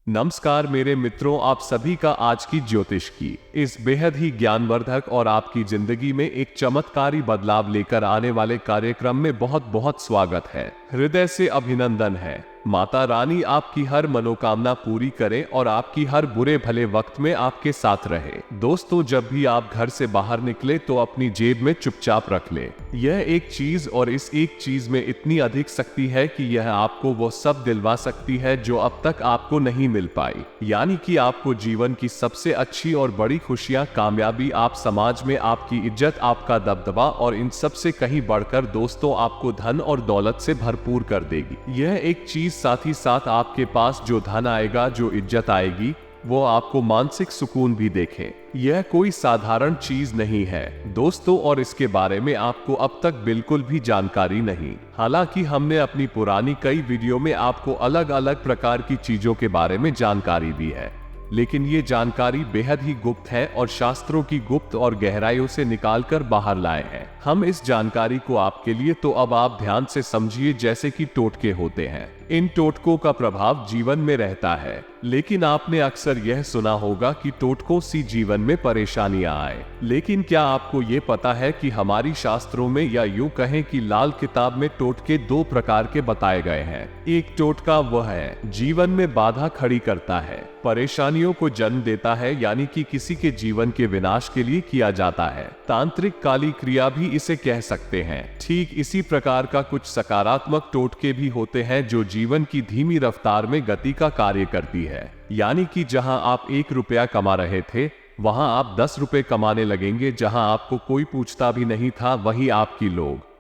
नमस्कार मेरे मित्रों, आप सभी का आज की ज्योतिष की इस बेहद ही ज्ञानवर्धक और आपकी जिंदगी में एक चमत्कारी बदलाव लेकर आने वाले कार्यक्रम में बहुत बहुत स्वागत है। हृदय से अभिनंदन है। माता रानी आपकी हर मनोकामना पूरी करे और आपकी हर बुरे भले वक्त में आपके साथ रहे। दोस्तों, जब भी आप घर से बाहर निकले तो अपनी जेब में चुपचाप रख ले यह एक चीज, और इस एक चीज में इतनी अधिक शक्ति है कि यह आपको वो सब दिलवा सकती है जो अब तक आपको नहीं मिल पाई। यानी कि आपको जीवन की सबसे अच्छी और बड़ी खुशियां, कामयाबी, आप समाज में आपकी इज्जत, आपका दबदबा और इन सब से कहीं बढ़कर दोस्तों आपको धन और दौलत से भरपूर कर देगी। यह एक चीज साथ ही साथ आपके पास जो धन आएगा, जो इज्जत आएगी, वो आपको मानसिक सुकून भी देखे। यह कोई साधारण चीज नहीं है दोस्तों, और इसके बारे में आपको अब तक बिल्कुल भी जानकारी नहीं। हालांकि हमने अपनी पुरानी कई वीडियो में आपको अलग अलग प्रकार की चीजों के बारे में जानकारी दी है, लेकिन ये जानकारी बेहद ही गुप्त है और शास्त्रों की गुप्त और गहराइयों से निकालकर बाहर लाए हैं हम इस जानकारी को आपके लिए। तो अब आप ध्यान से समझिए। जैसे कि टोटके होते हैं, इन टोटकों का प्रभाव जीवन में रहता है, लेकिन आपने अक्सर यह सुना होगा कि टोटकों से जीवन में परेशानियां आए। लेकिन क्या आपको ये पता है कि हमारी शास्त्रों में, या यूं कहें कि लाल किताब में, टोटके दो प्रकार के बताए गए हैं। एक टोटका वह है जीवन में बाधा खड़ी करता है, परेशानियों को जन्म देता है, यानी कि किसी के जीवन के विनाश के लिए किया जाता है। तांत्रिक काली क्रिया भी इसे कह सकते हैं। ठीक इसी प्रकार का कुछ सकारात्मक टोटके भी होते हैं जो जीवन की धीमी रफ्तार में गति का कार्य करती है। यानी कि जहां आप 1 रुपया कमा रहे थे, वहां आप 10 रुपए कमाने लगेंगे। जहां आपको कोई पूछता भी नहीं था, वहीं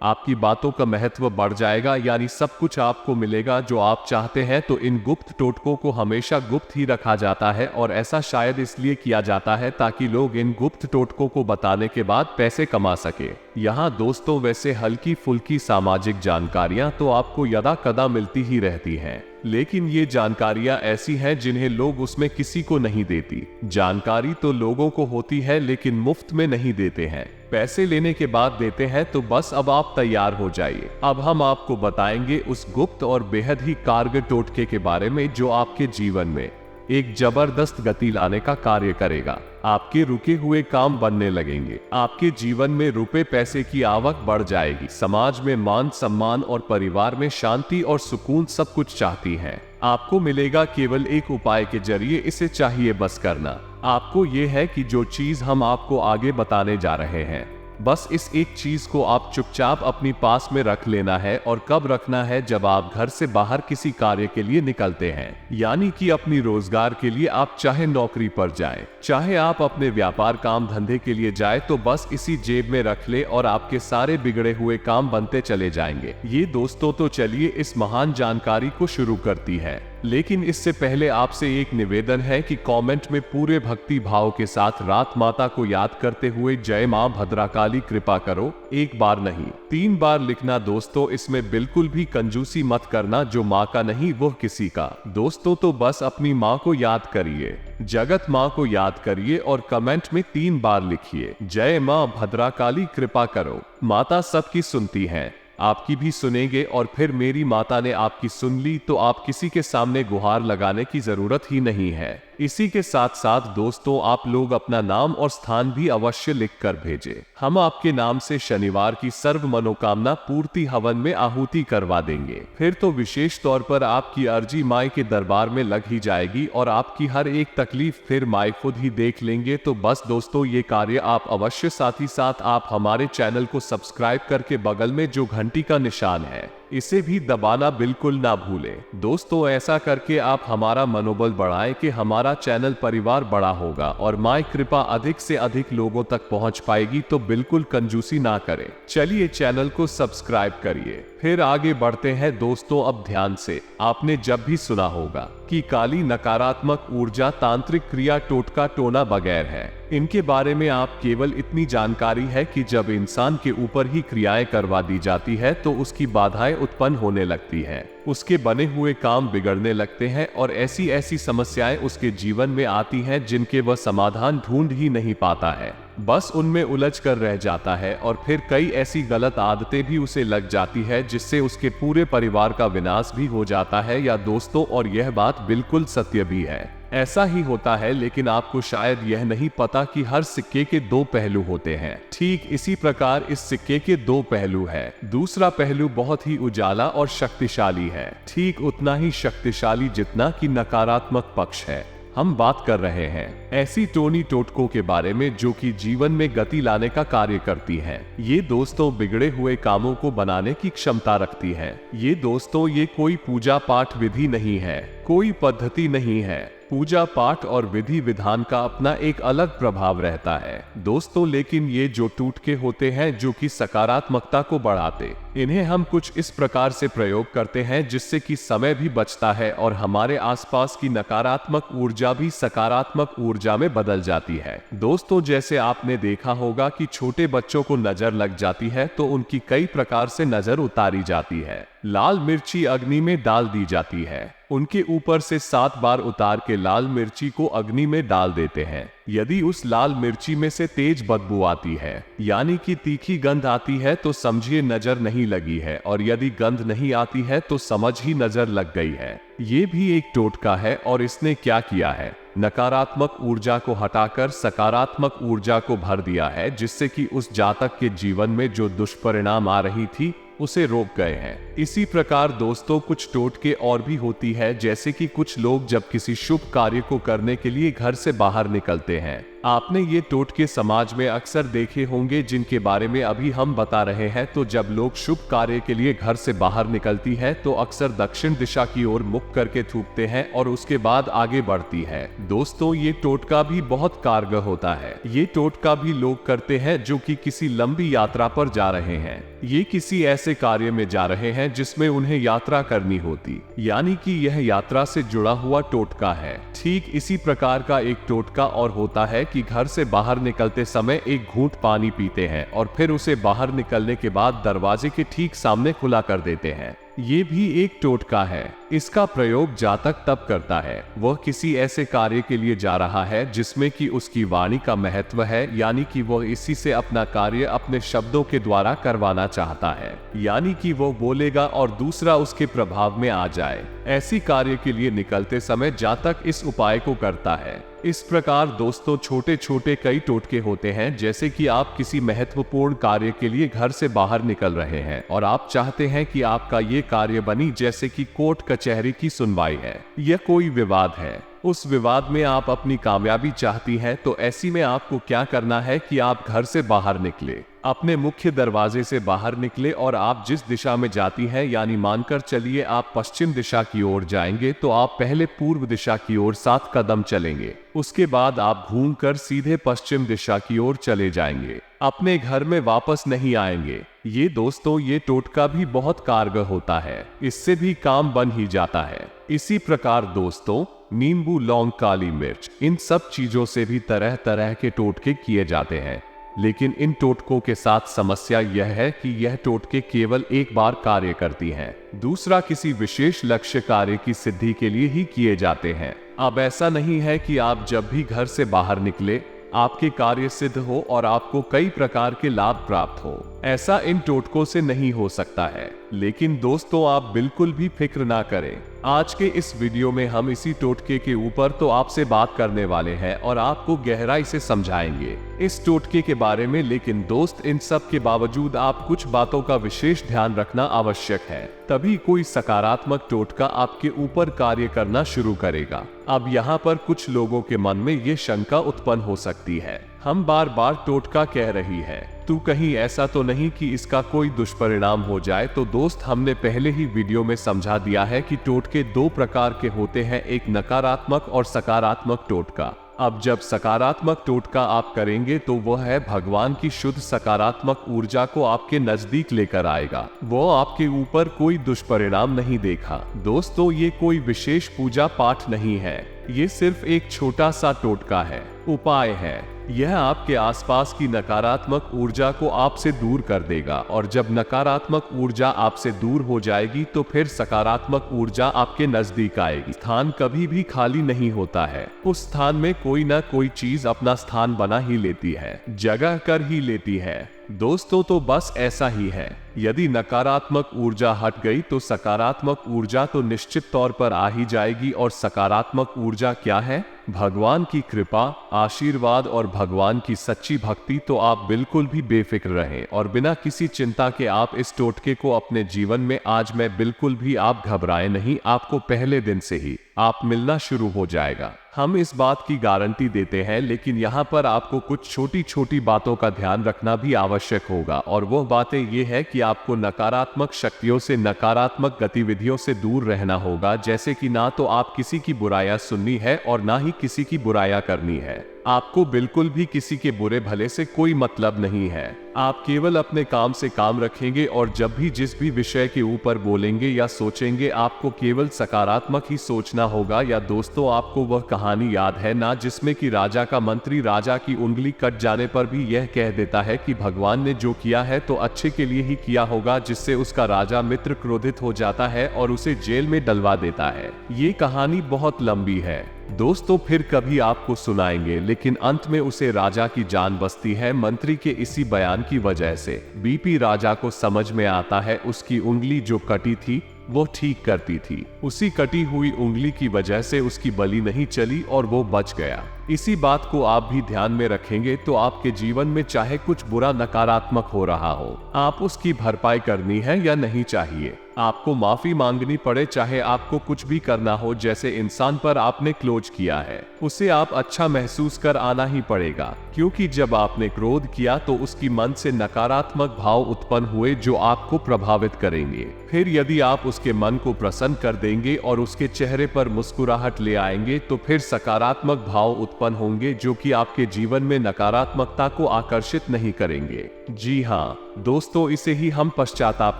आपकी बातों का महत्व बढ़ जाएगा। यानी सब कुछ आपको मिलेगा जो आप चाहते हैं। तो इन गुप्त टोटकों को हमेशा गुप्त ही रखा जाता है, और ऐसा शायद इसलिए किया जाता है ताकि लोग इन गुप्त टोटकों को बताने के बाद पैसे कमा सके। यहाँ दोस्तों, वैसे हल्की फुल्की सामाजिक जानकारियां तो आपको यदा कदा मिलती ही रहती हैं, लेकिन ये जानकारियां ऐसी हैं जिन्हें लोग उसमें किसी को नहीं देती। जानकारी तो लोगों को होती है, लेकिन मुफ्त में नहीं देते हैं, पैसे लेने के बाद देते हैं। तो बस अब आप तैयार हो जाइए। अब हम आपको बताएंगे उस गुप्त और बेहद ही कारगर टोटके के बारे में जो आपके जीवन में एक जबरदस्त गति लाने का कार्य करेगा। आपके रुके हुए काम बनने लगेंगे, आपके जीवन में रुपए पैसे की आवक बढ़ जाएगी, समाज में मान सम्मान और परिवार में शांति और सुकून सब कुछ चाहती हैं। आपको मिलेगा केवल एक उपाय के जरिए। इसे चाहिए बस करना। आपको ये है कि जो चीज हम आपको आगे बताने जा रहे हैं, बस इस एक चीज को आप चुपचाप अपनी पास में रख लेना है। और कब रखना है? जब आप घर से बाहर किसी कार्य के लिए निकलते हैं, यानी कि अपनी रोजगार के लिए। आप चाहे नौकरी पर जाएं, चाहे आप अपने व्यापार काम धंधे के लिए जाए, तो बस इसी जेब में रख ले और आपके सारे बिगड़े हुए काम बनते चले जाएंगे। ये दोस्तों, तो चलिए इस महान जानकारी को शुरू करती है। लेकिन इससे पहले आपसे एक निवेदन है कि कमेंट में पूरे भक्ति भाव के साथ रात माता को याद करते हुए जय मां भद्राकाली कृपा करो, 1 बार नहीं 3 बार लिखना दोस्तों। इसमें बिल्कुल भी कंजूसी मत करना। जो माँ का नहीं वो किसी का। दोस्तों, तो बस अपनी माँ को याद करिए, जगत माँ को याद करिए और कमेंट में 3 बार लिखिए जय मां भद्राकाली कृपा करो। माता सबकी सुनती हैं, आपकी भी सुनेंगे। और फिर मेरी माता ने आपकी सुन ली तो आप किसी के सामने गुहार लगाने की जरूरत ही नहीं है। इसी के साथ साथ दोस्तों, आप लोग अपना नाम और स्थान भी अवश्य लिखकर भेजें। हम आपके नाम से शनिवार की सर्व मनोकामना पूर्ति हवन में आहुति करवा देंगे। फिर तो विशेष तौर पर आपकी अर्जी माई के दरबार में लग ही जाएगी और आपकी हर एक तकलीफ फिर माई खुद ही देख लेंगे। तो बस दोस्तों, ये कार्य आप अवश्य, साथ ही साथ आप हमारे चैनल को सब्सक्राइब करके बगल में जो घंटी का निशान है, इसे भी दबाना बिल्कुल ना भूलें। दोस्तों, ऐसा करके आप हमारा मनोबल बढ़ाएं कि हमारा चैनल परिवार बड़ा होगा और माई कृपा अधिक से अधिक लोगों तक पहुंच पाएगी। तो बिल्कुल कंजूसी ना करें। चलिए चैनल को सब्सक्राइब करिए। फिर आगे बढ़ते हैं दोस्तों। अब ध्यान से, आपने जब भी सुना होगा कि काली नकारात्मक ऊर्जा तांत्रिक क्रिया टोटका टोना बगैर है। इनके बारे में आप केवल इतनी जानकारी है कि जब इंसान के ऊपर ही क्रियाएं करवा दी जाती है तो उसकी बाधाएं उत्पन्न होने लगती हैं, उसके बने हुए काम बिगड़ने लगते हैं और ऐसी ऐसी समस्याएं उसके जीवन में आती हैं जिनके वह समाधान ढूंढ ही नहीं पाता है। बस उनमें उलझ कर रह जाता है और फिर कई ऐसी गलत आदतें भी उसे लग जाती है जिससे उसके पूरे परिवार का विनाश भी हो जाता है या दोस्तों, और यह बात बिल्कुल सत्य भी है। ऐसा ही होता है, लेकिन आपको शायद यह नहीं पता कि हर सिक्के के दो पहलू होते हैं। ठीक इसी प्रकार इस सिक्के के दो पहलू हैं। दूसरा पहलू बहुत ही उजाला और शक्तिशाली है, ठीक उतना ही शक्तिशाली जितना कि नकारात्मक पक्ष है। हम बात कर रहे हैं ऐसी टोनी टोटको के बारे में जो कि जीवन में गति लाने का कार्य करती हैं। ये दोस्तों बिगड़े हुए कामों को बनाने की क्षमता रखती हैं। ये दोस्तों ये कोई पूजा पाठ विधि नहीं है, कोई पद्धति नहीं है। पूजा पाठ और विधि विधान का अपना एक अलग प्रभाव रहता है दोस्तों, लेकिन ये जो टोटके होते हैं जो कि सकारात्मकता को बढ़ाते, इन्हें हम कुछ इस प्रकार से प्रयोग करते हैं जिससे कि समय भी बचता है और हमारे आसपास की नकारात्मक ऊर्जा भी सकारात्मक ऊर्जा में बदल जाती है। दोस्तों जैसे आपने देखा होगा कि छोटे बच्चों को नजर लग जाती है तो उनकी कई प्रकार से नजर उतारी जाती है। लाल मिर्ची अग्नि में डाल दी जाती है, उनके ऊपर से 7 बार उतार के लाल मिर्ची को अग्नि में डाल देते हैं। यदि उस लाल मिर्ची में से तेज बदबू आती है यानी कि तीखी गंध आती है तो समझिए नजर नहीं लगी है, और यदि गंध नहीं आती है तो समझ ही नजर लग गई है। ये भी एक टोटका है और इसने क्या किया है, नकारात्मक ऊर्जा को हटाकर सकारात्मक ऊर्जा को भर दिया है, जिससे कि उस जातक के जीवन में जो दुष्परिणाम आ रही थी उसे रोक गए हैं। इसी प्रकार दोस्तों कुछ टोटके और भी होती है, जैसे कि कुछ लोग जब किसी शुभ कार्य को करने के लिए घर से बाहर निकलते हैं। आपने ये टोटके समाज में अक्सर देखे होंगे जिनके बारे में अभी हम बता रहे हैं। तो जब लोग शुभ कार्य के लिए घर से बाहर निकलती है तो अक्सर दक्षिण दिशा की ओर मुख करके थूकते हैं और उसके बाद आगे बढ़ती है। दोस्तों ये टोटका भी बहुत कारगर होता है। ये टोटका भी लोग करते हैं जो कि किसी लंबी यात्रा पर जा रहे हैं, ये किसी ऐसे कार्य में जा रहे हैं जिसमें उन्हें यात्रा करनी होती, यानी कि यह यात्रा से जुड़ा हुआ टोटका है। ठीक इसी प्रकार का एक टोटका और होता है कि घर से बाहर निकलते समय एक घूंट पानी पीते हैं और फिर उसे बाहर निकलने के बाद दरवाजे के ठीक सामने खुला कर देते हैं। ये भी एक टोटका है। इसका प्रयोग जातक तब करता है वह किसी ऐसे कार्य के लिए जा रहा है जिसमें कि उसकी वाणी का महत्व है, यानी कि वह इसी से अपना कार्य अपने शब्दों के द्वारा करवाना चाहता है, यानी कि वह बोलेगा और दूसरा उसके प्रभाव में आ जाए। ऐसी कार्य के लिए निकलते समय जातक इस उपाय को करता है। इस प्रकार दोस्तों छोटे छोटे कई टोटके होते हैं, जैसे कि आप किसी महत्वपूर्ण कार्य के लिए घर से बाहर निकल रहे हैं और आप चाहते हैं कि आपका ये कार्य बनी, जैसे कि कोर्ट कचहरी की सुनवाई है या कोई विवाद है। उस विवाद में आप अपनी कामयाबी चाहती हैं, तो ऐसी में आपको क्या करना है कि आप घर से बाहर निकले, अपने मुख्य दरवाजे से बाहर निकले और आप जिस दिशा में जाती हैं, यानी मानकर चलिए आप पश्चिम दिशा की ओर जाएंगे, तो आप पहले पूर्व दिशा की ओर 7 कदम चलेंगे। उसके बाद आप घूमकर सीधे पश्चिम दिशा की ओर चले जाएंगे, अपने घर में वापस नहीं आएंगे। ये दोस्तों ये टोटका भी बहुत कारगर होता है, इससे भी काम बन ही जाता है। इसी प्रकार दोस्तों नींबू, लौंग, काली मिर्च, इन सब चीजों से भी तरह तरह के टोटके किए जाते हैं, लेकिन इन टोटकों के साथ समस्या यह है कि यह टोटके केवल एक बार कार्य करती हैं, दूसरा किसी विशेष लक्ष्य कार्य की सिद्धि के लिए ही किए जाते हैं। अब ऐसा नहीं है कि आप जब भी घर से बाहर निकले आपके कार्य सिद्ध हो और आपको कई प्रकार के लाभ प्राप्त हो, ऐसा इन टोटकों से नहीं हो सकता है। लेकिन दोस्तों आप बिल्कुल भी फिक्र ना करें, आज के इस वीडियो में हम इसी टोटके के ऊपर तो आपसे बात करने वाले हैं और आपको गहराई से समझाएंगे इस टोटके के बारे में। लेकिन दोस्त इन सब के बावजूद आप कुछ बातों का विशेष ध्यान रखना आवश्यक है, तभी कोई सकारात्मक टोटका आपके ऊपर कार्य करना शुरू करेगा। अब यहाँ पर कुछ लोगों के मन में ये शंका उत्पन्न हो सकती है, हम बार बार टोटका कह रही है, तू कहीं ऐसा तो नहीं कि इसका कोई दुष्परिणाम हो जाए। तो दोस्त हमने पहले ही वीडियो में समझा दिया है कि टोटके 2 प्रकार के होते हैं, एक नकारात्मक और सकारात्मक टोटका। अब जब सकारात्मक टोटका आप करेंगे तो वह है भगवान की शुद्ध सकारात्मक ऊर्जा को आपके नजदीक लेकर आएगा, वो आपके ऊपर कोई दुष्परिणाम नहीं देखा। दोस्तों ये कोई विशेष पूजा पाठ नहीं है, ये सिर्फ एक छोटा सा टोटका है, उपाय है। यह आपके आसपास की नकारात्मक ऊर्जा को आपसे दूर कर देगा, और जब नकारात्मक ऊर्जा आपसे दूर हो जाएगी तो फिर सकारात्मक ऊर्जा आपके नजदीक आएगी। स्थान कभी भी खाली नहीं होता है, उस स्थान में कोई ना कोई चीज अपना स्थान बना ही लेती है, जगह कर ही लेती है। दोस्तों, तो बस ऐसा ही है। यदि नकारात्मक ऊर्जा हट गई तो सकारात्मक ऊर्जा तो निश्चित तौर पर आ ही जाएगी। और सकारात्मक ऊर्जा क्या है? भगवान की कृपा, आशीर्वाद और भगवान की सच्ची भक्ति। तो आप बिल्कुल भी बेफिक्र रहें और बिना किसी चिंता के आप इस टोटके को अपने जीवन में आजमाएं। बिल्कुल भी आप घबराएं नहीं, आपको पहले दिन से ही आप मिलना शुरू हो जाएगा। हम इस बात की गारंटी देते हैं, लेकिन यहाँ पर आपको कुछ छोटी छोटी बातों का ध्यान रखना भी आवश्यक होगा। और वह बातें ये है कि आपको नकारात्मक शक्तियों से, नकारात्मक गतिविधियों से दूर रहना होगा। जैसे कि ना तो आप किसी की बुराइयां सुननी है और ना ही किसी की बुराइयां करनी है। आपको बिल्कुल भी किसी के बुरे भले से कोई मतलब नहीं है। आप केवल अपने काम से काम रखेंगे और जब भी जिस भी विषय के ऊपर बोलेंगे या सोचेंगे, आपको केवल सकारात्मक ही सोचना होगा। या दोस्तों, आपको वह कहानी याद है ना जिसमें कि राजा का मंत्री राजा की उंगली कट जाने पर भी यह कह देता है कि भगवान ने जो किया है तो अच्छे के लिए ही किया होगा, जिससे उसका राजा मित्र क्रोधित हो जाता है और उसे जेल में डलवा देता है। ये कहानी बहुत लंबी है दोस्तों, फिर कभी आपको सुनाएंगे, लेकिन अंत में उसे राजा की जान बचती है मंत्री के इसी बयान की वजह से। बीपी राजा को समझ में आता है उसकी उंगली जो कटी थी वो ठीक करती थी। उसी कटी हुई उंगली की वजह से उसकी बलि नहीं चली और वो बच गया। इसी बात को आप भी ध्यान में रखेंगे तो आपके जीवन में चाहे कुछ बुरा नकारात्मक हो रहा हो, आप उसकी भरपाई करनी है या नहीं चाहिए। आपको माफी मांगनी पड़े, चाहे आपको कुछ भी करना हो। जैसे इंसान पर आपने क्लोज किया है, उसे आप अच्छा महसूस कर आना ही पड़ेगा, क्योंकि जब आपने क्रोध किया तो उसकी मन से नकारात्मक भाव उत्पन्न हुए जो आपको प्रभावित करेंगे। फिर यदि आप उसके मन को प्रसन्न कर देंगे और उसके चेहरे पर मुस्कुराहट ले आएंगे तो फिर सकारात्मक भाव उत्पन्न होंगे जो कि आपके जीवन में नकारात्मकता को आकर्षित नहीं करेंगे। जी हाँ दोस्तों, इसे ही हम पश्चाताप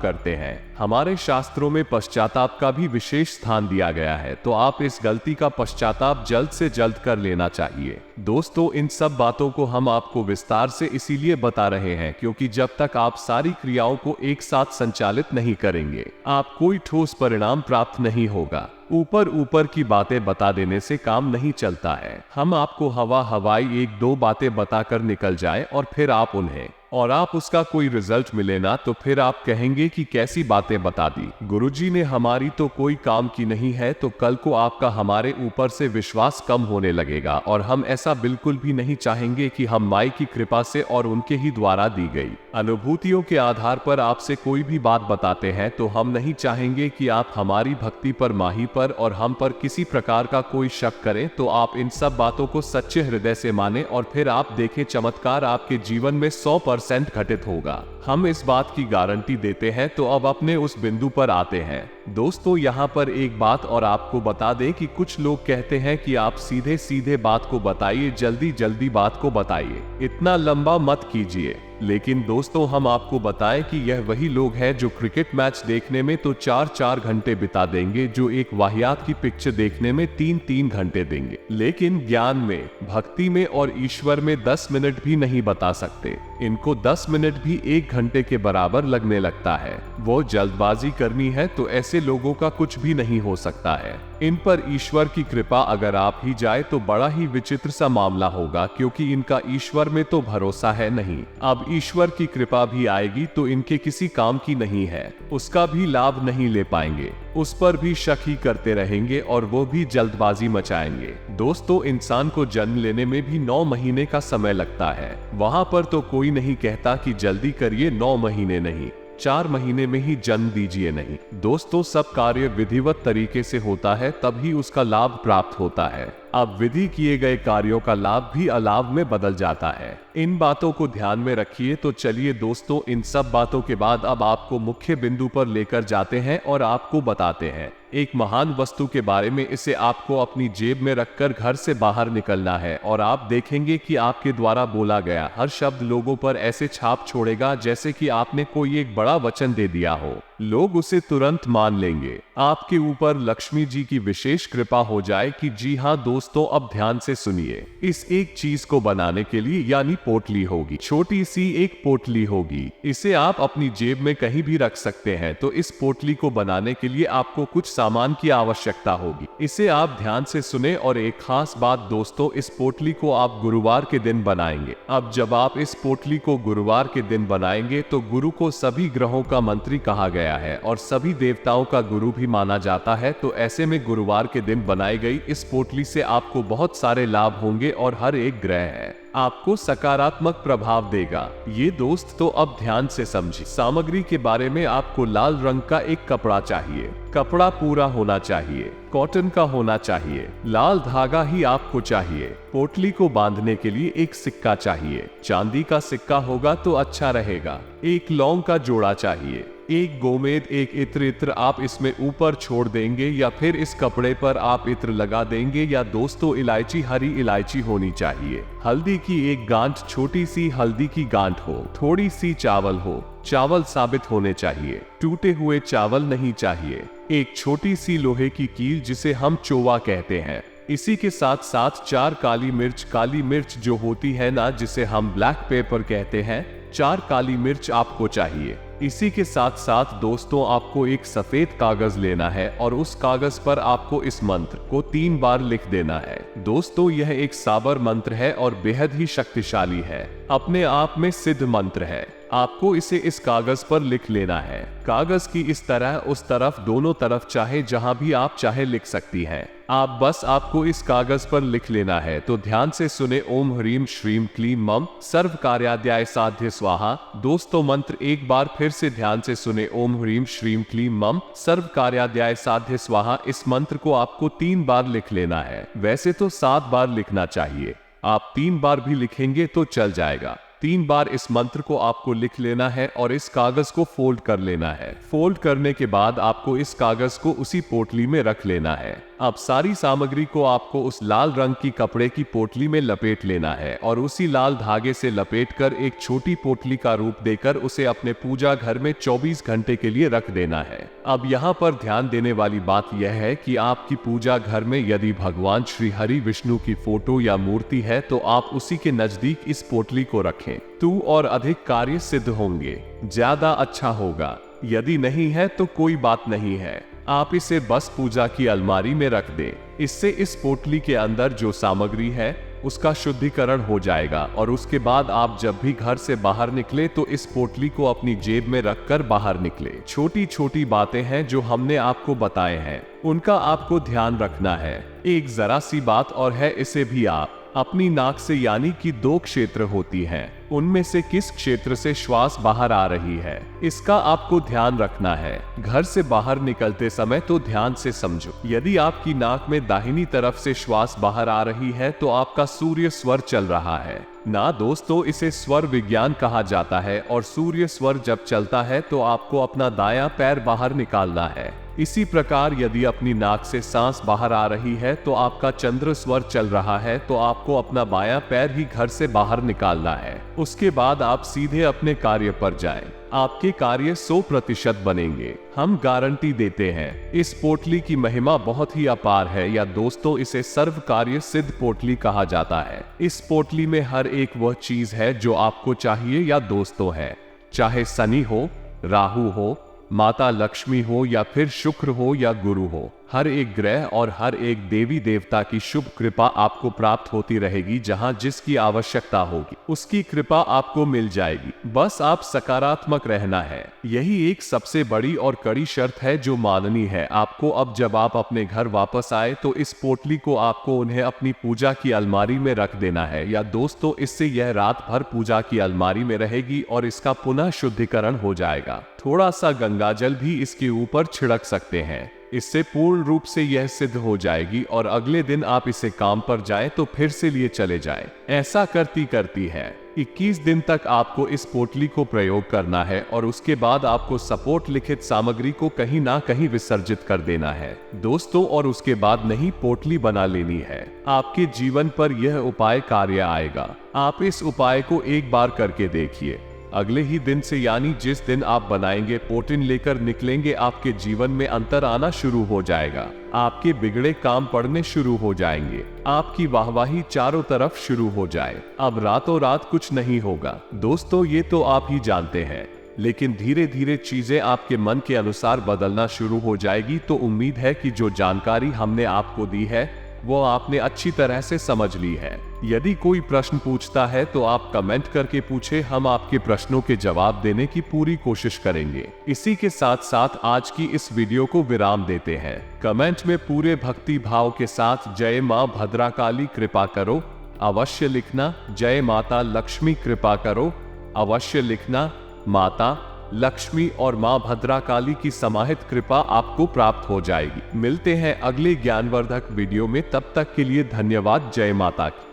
करते हैं। हमारे शास्त्रों में पश्चाताप का भी विशेष स्थान दिया गया है, तो आप इस गलती का पश्चाताप जल्द से जल्द कर लेना चाहिए। दोस्तों, इन सब बातों को हम आपको विस्तार से इसीलिए बता रहे हैं क्योंकि जब तक आप सारी क्रियाओं को एक साथ संचालित नहीं करेंगे, आप कोई ठोस परिणाम प्राप्त नहीं होगा। ऊपर ऊपर की बातें बता देने से काम नहीं चलता है। हम आपको हवाई एक दो बातें बताकर निकल जाए और आप उसका कोई रिजल्ट मिले ना तो फिर आप कहेंगे कि कैसी बातें बता दी, गुरुजी ने हमारी तो कोई काम की नहीं है। तो कल को आपका हमारे ऊपर से विश्वास कम होने लगेगा और हम ऐसा बिल्कुल भी नहीं चाहेंगे कि हम माई की कृपा से और उनके ही द्वारा दी गई अनुभूतियों के आधार पर आपसे कोई भी बात बताते हैं, तो हम नहीं चाहेंगे कि आप हमारी भक्ति पर, माही पर और हम पर किसी प्रकार का कोई शक करें। तो आप इन सब बातों को सच्चे हृदय से माने और फिर आप देखें चमत्कार आपके जीवन में 100% घटित होगा। हम इस बात की गारंटी देते हैं। तो अब अपने उस बिंदु पर आते हैं। दोस्तों, यहाँ पर एक बात और आपको बता दें कि कुछ लोग कहते हैं कि आप सीधे सीधे बात को बताइए, जल्दी जल्दी बात को बताइए, इतना लंबा मत कीजिए। लेकिन दोस्तों, हम आपको बताएं कि यह वही लोग हैं जो क्रिकेट मैच देखने में तो 4-4 घंटे बिता देंगे, जो एक वाहियात की पिक्चर देखने में 3-3 घंटे देंगे, लेकिन ज्ञान में, भक्ति में और ईश्वर में 10 मिनट भी नहीं बता सकते। इनको 10 मिनट भी 1 घंटे के बराबर लगने लगता है। वो जल्दबाजी करनी है तो ऐसे लोगों का कुछ भी नहीं हो सकता है। इन पर ईश्वर की कृपा अगर आप ही जाए तो बड़ा ही विचित्र सा मामला होगा, क्योंकि इनका ईश्वर में तो भरोसा है नहीं। अब ईश्वर की कृपा भी आएगी तो इनके किसी काम की नहीं है, उसका भी लाभ नहीं ले पाएंगे, उस पर भी शक ही करते रहेंगे और वो भी जल्दबाजी मचाएंगे। दोस्तों, इंसान को जन्म लेने में भी 9 महीने का समय लगता है। वहां पर तो कोई नहीं कहता कि जल्दी करिए, 9 महीने नहीं, 4 महीने में ही जन्म दीजिए नहीं। दोस्तों, सब कार्य विधिवत तरीके से होता है तभी उसका लाभ प्राप्त होता है। अब विधि किए गए कार्यों का लाभ भी अलाभ में बदल जाता है। इन बातों को ध्यान में रखिए। तो चलिए दोस्तों, इन सब बातों के बाद अब आपको मुख्य बिंदु पर लेकर जाते हैं और आपको बताते हैं एक महान वस्तु के बारे में। इसे आपको अपनी जेब में रखकर घर से बाहर निकलना है और आप देखेंगे कि आपके द्वारा बोला गया हर शब्द लोगों पर ऐसे छाप छोड़ेगा जैसे कि आपने कोई एक बड़ा वचन दे दिया हो। लोग उसे तुरंत मान लेंगे। आपके ऊपर लक्ष्मी जी की विशेष कृपा हो जाए कि जी हाँ दोस्तों, अब ध्यान से सुनिए। इस एक चीज को बनाने के लिए यानी पोटली होगी, छोटी सी एक पोटली होगी। इसे आप अपनी जेब में कहीं भी रख सकते हैं। तो इस पोटली को बनाने के लिए आपको कुछ सामान की आवश्यकता होगी। इसे आप ध्यान से सुने। और एक खास बात दोस्तों, इस पोटली को आप गुरुवार के दिन बनाएंगे। अब जब आप इस पोटली को गुरुवार के दिन बनाएंगे तो गुरु को सभी ग्रहों का मंत्री कहा गया है और सभी देवताओं का गुरु भी माना जाता है। तो ऐसे में गुरुवार के दिन बनाई गई इस पोटली से आपको बहुत सारे लाभ होंगे और हर एक ग्रह है आपको सकारात्मक प्रभाव देगा। ये दोस्त तो अब ध्यान से समझिए। सामग्री के बारे में आपको लाल रंग का एक कपड़ा चाहिए। कपड़ा पूरा होना चाहिए, कॉटन का होना चाहिए, लाल धागा ही आपको चाहिए। पोटली को बांधने के लिए एक सिक्का चाहिए, चांदी का सिक्का होगा तो अच्छा रहेगा। एक लौंग का जोड़ा चाहिए, एक गोमेद, एक इत्र आप इसमें ऊपर छोड़ देंगे या फिर इस कपड़े पर आप इत्र लगा देंगे। या दोस्तों इलायची, हरी इलायची होनी चाहिए। हल्दी की एक गांठ, छोटी सी हल्दी की गांठ हो। थोड़ी सी चावल हो, चावल साबित होने चाहिए, टूटे हुए चावल नहीं चाहिए। एक छोटी सी लोहे की कील जिसे हम चोवा कहते हैं। इसी के साथ साथ 4 काली मिर्च जो होती है ना, जिसे हम ब्लैक पेपर कहते हैं, 4 काली मिर्च आपको चाहिए। इसी के साथ साथ दोस्तों आपको एक सफेद कागज लेना है और उस कागज पर आपको इस मंत्र को 3 बार लिख देना है। दोस्तों यह एक साबर मंत्र है और बेहद ही शक्तिशाली है, अपने आप में सिद्ध मंत्र है। आपको इसे इस कागज पर लिख लेना है। कागज की इस तरह उस तरफ, दोनों तरफ, चाहे जहां भी आप चाहे लिख सकती हैं। आप बस आपको इस कागज पर लिख लेना है। तो ध्यान से सुने। ओम ह्रीम श्रीम क्लीम मम सर्व कार्याद्याय साध्य स्वाहा। दोस्तों मंत्र एक बार फिर से ध्यान से सुने। ओम ह्रीम श्रीम क्लीम मम सर्व कार्याद्याय साध्य स्वाहा। इस मंत्र को आपको 3 बार लिख लेना है। वैसे तो 7 बार लिखना चाहिए, आप 3 बार भी लिखेंगे तो चल जाएगा। 3 बार इस मंत्र को आपको लिख लेना है और इस कागज को फोल्ड कर लेना है। फोल्ड करने के बाद आपको इस कागज को उसी पोटली में रख लेना है। अब सारी सामग्री को आपको उस लाल रंग की कपड़े की पोटली में लपेट लेना है और उसी लाल धागे से लपेटकर एक छोटी पोटली का रूप देकर उसे अपने पूजा घर में 24 घंटे के लिए रख देना है। अब यहाँ पर ध्यान देने वाली बात यह है कि आपकी पूजा घर में यदि भगवान श्री हरि विष्णु की फोटो या मूर्ति है तो आप उसी के नजदीक इस पोटली को रखें। तो और अधिक कार्य सिद्ध होंगे, ज्यादा अच्छा होगा। यदि नहीं है तो कोई बात नहीं है, आप इसे बस पूजा की अलमारी में रख दें। इससे इस पोटली के अंदर जो सामग्री है उसका शुद्धिकरण हो जाएगा और उसके बाद आप जब भी घर से बाहर निकले तो इस पोटली को अपनी जेब में रखकर बाहर निकले। छोटी छोटी बातें हैं जो हमने आपको बताए हैं, उनका आपको ध्यान रखना है। एक जरा सी बात और है, इसे भी आप अपनी नाक से, यानी कि 2 क्षेत्र होती हैं, उनमें से किस क्षेत्र से श्वास बाहर आ रही है, इसका आपको ध्यान रखना है। घर से बाहर निकलते समय तो ध्यान से समझो। यदि आपकी नाक में दाहिनी तरफ से श्वास बाहर आ रही है तो आपका सूर्य स्वर चल रहा है ना दोस्तों, इसे स्वर विज्ञान कहा जाता है। और सूर्य स्वर जब चलता है तो आपको अपना दायां पैर बाहर निकालना है। इसी प्रकार यदि अपनी नाक से सांस बाहर आ रही है तो आपका चंद्र स्वर चल रहा है, तो आपको अपना बायां पैर ही घर से बाहर निकालना है। उसके बाद आप सीधे अपने कार्य पर जाएं। आपके कार्य 100% बनेंगे, हम गारंटी देते हैं। इस पोटली की महिमा बहुत ही अपार है, या दोस्तों इसे सर्व कार्य सिद्ध पोटली कहा जाता है। इस पोटली में हर एक वह चीज है जो आपको चाहिए या दोस्तों है, चाहे शनि हो, राहु हो, माता लक्ष्मी हो या फिर शुक्र हो या गुरु हो, हर एक ग्रह और हर एक देवी देवता की शुभ कृपा आपको प्राप्त होती रहेगी। जहां जिसकी आवश्यकता होगी उसकी कृपा आपको मिल जाएगी। बस आप सकारात्मक रहना है, यही एक सबसे बड़ी और कड़ी शर्त है जो माननी है आपको। अब जब आप अपने घर वापस आए तो इस पोटली को आपको उन्हें अपनी पूजा की अलमारी में रख देना है, या दोस्तों इससे यह रात भर पूजा की अलमारी में रहेगी और इसका पुनः शुद्धिकरण हो जाएगा। थोड़ा सा गंगाजल भी इसके ऊपर छिड़क सकते हैं, इससे पूर्ण रूप से यह सिद्ध हो जाएगी और अगले दिन आप इसे काम पर जाएं तो फिर से लिए चले जाएं। ऐसा करती है 21 दिन तक आपको इस पोटली को प्रयोग करना है और उसके बाद आपको सपोर्ट लिखित सामग्री को कहीं ना कहीं विसर्जित कर देना है दोस्तों, और उसके बाद नहीं पोटली बना लेनी है। आपके जीवन पर यह उपाय कार्य आएगा। आप इस उपाय को एक बार करके देखिए, अगले ही दिन से यानी जिस दिन आप बनाएंगे पोटिन लेकर निकलेंगे, आपके जीवन में अंतर आना शुरू हो जाएगा। आपके बिगड़े काम पड़ने शुरू हो जाएंगे, आपकी वाहवाही चारों तरफ शुरू हो जाए। अब रातों रात कुछ नहीं होगा दोस्तों, ये तो आप ही जानते हैं, लेकिन धीरे धीरे चीजें आपके मन के अनुसार बदलना शुरू हो जाएगी। तो उम्मीद है कि जो जानकारी हमने आपको दी है वो आपने अच्छी तरह से समझ ली है। यदि कोई प्रश्न पूछता है तो आप कमेंट करके पूछे, हम आपके प्रश्नों के जवाब देने की पूरी कोशिश करेंगे। इसी के साथ साथ आज की इस वीडियो को विराम देते हैं। कमेंट में पूरे भक्ति भाव के साथ जय मां भद्राकाली कृपा करो अवश्य लिखना, जय माता लक्ष्मी कृपा करो अवश्य लिखना। माता लक्ष्मी और मां भद्राकाली की समाहित कृपा आपको प्राप्त हो जाएगी। मिलते हैं अगले ज्ञानवर्धक वीडियो में, तब तक के लिए धन्यवाद। जय माता की।